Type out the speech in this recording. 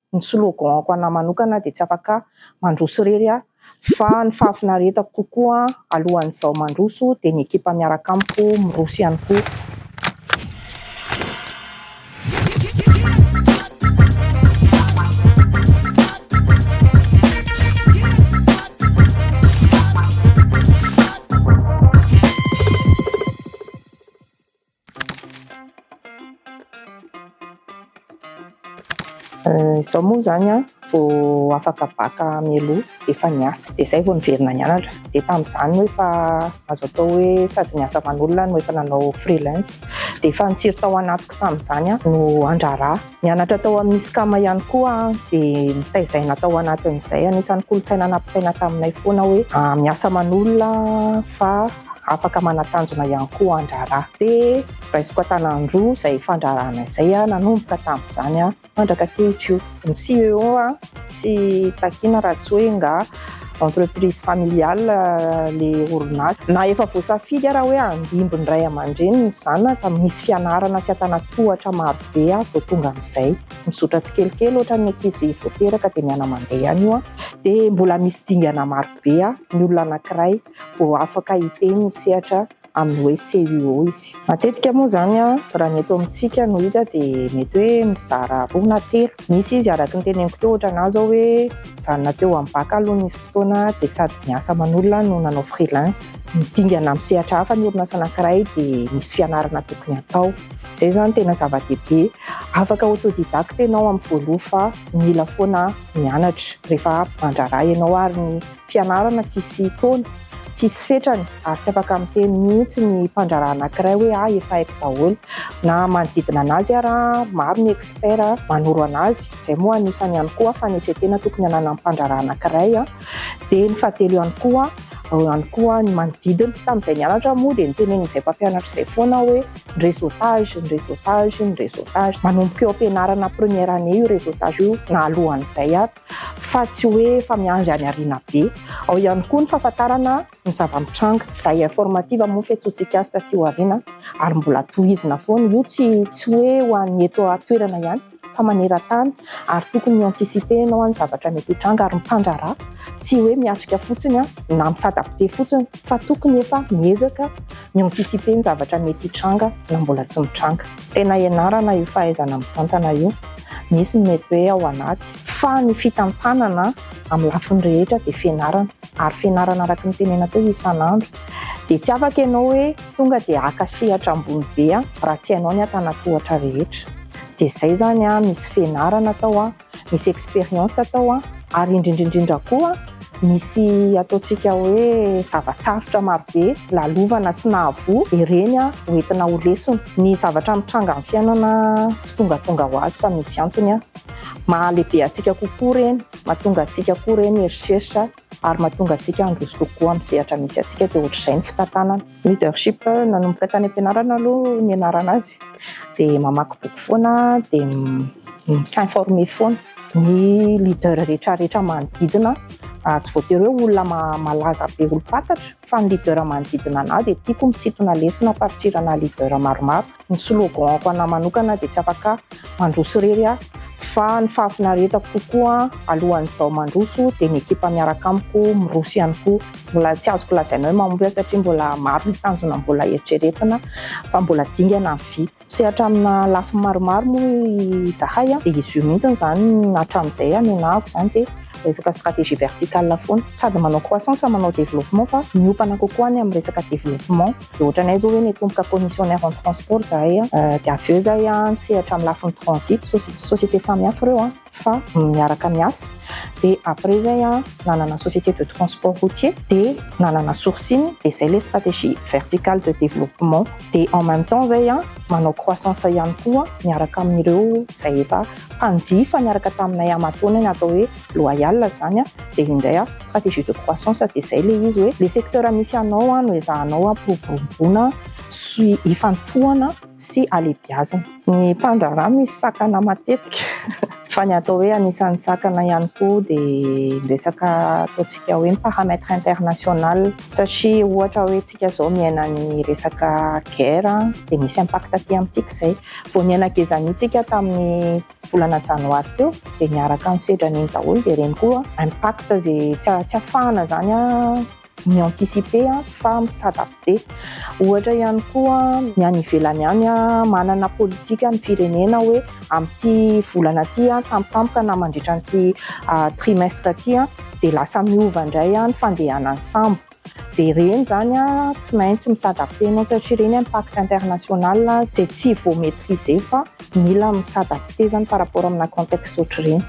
Ny slogan-ko anahy manokana dia tsy afaka mandroso irery fa ny fahafinaretako kokoa alohan'izao mandroso dia ny ekipa miaraka amiko miroso ihany koa. Izao moa zany vao afaka baka mialoha dia efa niasa, dia izay vao niverina nianatra. Dia tamin'izany hoe efa azo atao hoe sady niasa aman'olona no efa nanao freelance. Dia efa nitsiry tao anatiko tamin'izany no handraraha. Nianatra tao amin'ny SCAM ihany koa dia nitaizaina tao anatin'izay. Anisan'ny kolontsaina nampitaina taminay foana hoe miasa aman'olona fa afaka manatanjona ihany koa handraraha. Dia raisiko an-tanàn-droa izay fandrarahana izay nanomboka tamin'izany mandraka ankehitriny. Ny CEO tsy takiana raha tsy hoe nga entreprise familiale le orinasa. Na efa voasafidy raha hoe handimby ny ray aman-dreny ny zanaka, misy fianarana sy atana tohatra maro be vao tonga amin'izay. Mizotra tsikelikely ohatra ny ankizy vao teraka dia miana mandeha ihany io dia mbola misy dingana maro be ny olona anankiray vao afaka hiteny ny sehatra amin'ny hoe CEO izy. Matetika moa zany raha ny eto amintsika no hita dia mety hoe mizara 2 na 3. Misy izy araka ny teneniko teo ohatra na zao hoe mijanona teo amin'ny baka aloha nisy fotoana dia sady niasa aman'olona no nanao freelance. Midingana amin'ny sehatra hafa ny orinasa anankiray dia misy fianarana tokony atao. Izay zany tena zava-dehibe. Afaka autodidacte ianao amin'ny voaloha fa mila foana mianatra. Rehefa mandraraha ianao ary ny fianarana tsisy taona, tsisy fetrany ary tsy afaka miteny mihitsy ny mpandraraha anankiray hoe efa haiko daholo. Na manodidina anazy raha maro ny expert manoro anazy. Izay moa anisany ihany koa fanetretena tokony hanana mpandraraha anankiray. Dia ny fahatelo ihany koa ny manodidina. Tamin'izay nianatra moa dia nitenenin'izay mpampianatra izay foana hoe ny réseautage. Manomboka eo ampianarana première année io réseautage io na alohan'izay fa tsy hoe fa miandry any aoriana be. Ao ihany koa ny fahafantarana ny zava-mitranga. Vailla formative moa fiantsoantsika azy taty aoriana ary mbola tohizina foana io tsy hoe ho an'ny eto an-toerana ihany fa maneran-tany ary tokony miantisipe ianao ny zavatra mety hitranga ary mpandraraha tsy hoe miatrika fotsiny na misadapte fotsiny fa tokony efa miezaka miantisipe ny zavatra mety hitranga na mbola tsy mitranga. Tena ianarana io fahaizana mitantana io. Misy mety hoe ao anaty fa ny fitantanana amin'ny lafiny rehetra dia fianarana ary fianarana araka ny tenena teo isan'andro. Dia tsy afaka ianao hoe tonga dia haka sehatra ambony be raha tsy hainao ny atana tohatra rehetra. Dia izay zany misy fianarana atao misy expérience atao ary indrindrindrindra koa misy ataontsika hoe zavatsarotra maro be lalovana sy nahavoa dia ireny hoentina ho lesona. Ny zavatra mitranga amin'ny fiainana tsy tonga ho azy fa misy antony. Mahalehibe antsika kokoa reny, mahatonga antsika koa reny eritreritra ary mahatonga antsika handroso kokoa amin'ny sehatra misy antsika dia ohatr'izay ny fitantanana. Leadership nanomboka tany am-pianarana aloha ny anarana azy dia mamaky boky foana dia s'informer foana. Ny leader rehetrarehetra manodidina tsy voatery hoe olona malaza be olom-patatra fa ny leader manodidina anahy dia tiako misintona lesona paritsirana leader maromaro. Ny slogan-ko anahy manokana dia tsy afaka mandroso irery fa ny fahafinaretako kokoa alohan'izao mandroso dia ny ekipa miaraka amiko miroso ihany koa. Mbola tsy azoko lazaina hoe mahomby satria mbola maro ny tanjona mbola eritreretina fa mbola dingana ny vita. Sehatra amina lafiny maromaro moa izahay dia izy io mihitsy zany hatramin'izay nianahako zany dia resaka stratégie verticale foana. Sady manao croissance manao développement fa miopana kokoa ny amin'ny resaka développement. Dia ohatranay zao hoe netomboka commissionnaire en transport zahay dia avy eo zahay sehatra amin'ny lafiny transit société samihafa ireo fa miaraka miasa. Dia après zay nanana société de transport routier dia nanana sourcing dia izay le stratégie verticale de développement. Dia en même temps zay manao croissance ihany koa miaraka amin'ireo izay efa mpanjifa niaraka taminay amatony atao hoe loyal zany dia indray stratégie de croissance dia izay le izy hoe le secteur misy anao no ezahanao ampiroboroboana sy hifantohana sy alehibiazana. Ny mpandraraha misy sakana matetika Fa ny atao hoe anisan'ny sakana ihany koa dia resaka ataontsika hoe paramètre international satria ohatra hoe tsika zao miaina ny resaka guerre dia misy impact aty amintsika izay. Vao niaina zany tsika tamin'ny volana janoary teo dia niaraka misedra an'iny daholo dia ireny koa impact izay tsy ahafahana zany mi-anticiper fa misadapte. Ohatra ihany koa ny any ivelany any manana politika ny firenena hoe amin'ity volana ty tampotampoka na mandritra an'ity trimestre ty dia lasa miova indray ny fandehanany sambo. Dia ireny zany tsy maintsy misadapte ianao satria ireny impact international izay tsy voamaîtriser fa mila misadapte zany par rapport amina contexte ohatr'ireny.